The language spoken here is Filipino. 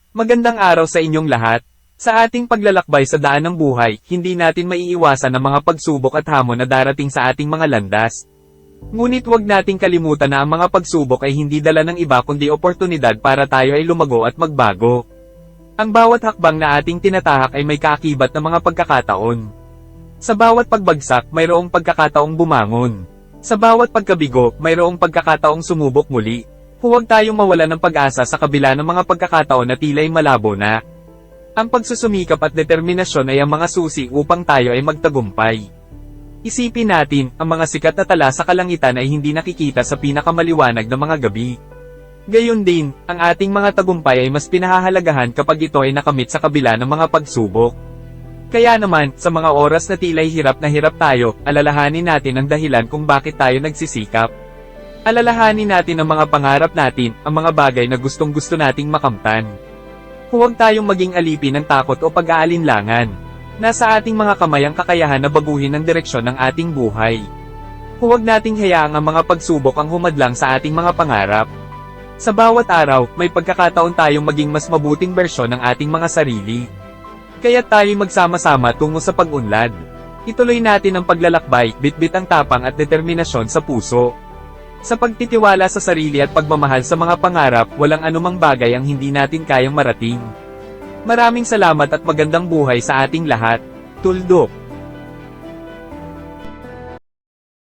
Magandang araw sa inyong lahat. Sa ating paglalakbay sa daan ng buhay, hindi natin maiiwasan ang mga pagsubok at hamon na darating sa ating mga landas. Ngunit huwag nating kalimutan na ang mga pagsubok ay hindi dala ng iba kundi oportunidad para tayo ay lumago at magbago. Ang bawat hakbang na ating tinatahak ay may kaakibat na mga pagkakataon. Sa bawat pagbagsak, mayroong pagkakataong bumangon. Sa bawat pagkabigo, mayroong pagkakataong sumubok muli. Huwag tayong mawala ng pag-asa sa kabila ng mga pagkakataon na tila'y malabo na. Ang pagsusumikap at determinasyon ay ang mga susi upang tayo ay magtagumpay. Isipin natin, ang mga sikat na tala sa kalangitan ay hindi nakikita sa pinakamaliwanag na mga gabi. Gayon din, ang ating mga tagumpay ay mas pinahahalagahan kapag ito ay nakamit sa kabila ng mga pagsubok. Kaya naman, sa mga oras na tila'y hirap na hirap tayo, alalahanin natin ang dahilan kung bakit tayo nagsisikap. Alalahanin natin ang mga pangarap natin, ang mga bagay na gustong-gusto nating makamtan. Huwag tayong maging alipin ng takot o pag-aalinlangan. Nasa ating mga kamay ang kakayahan na baguhin ang direksyon ng ating buhay. Huwag nating hayaang ang mga pagsubok ang humadlang sa ating mga pangarap. Sa bawat araw, may pagkakataon tayong maging mas mabuting bersyon ng ating mga sarili. Kaya tayo'y magsama-sama tungo sa pag-unlad. Ituloy natin ang paglalakbay, bitbit ang tapang at determinasyon sa puso. Sa pagtitiwala sa sarili at pagmamahal sa mga pangarap, walang anumang bagay ang hindi natin kayang marating. Maraming salamat at magandang buhay sa ating lahat. Tuldok.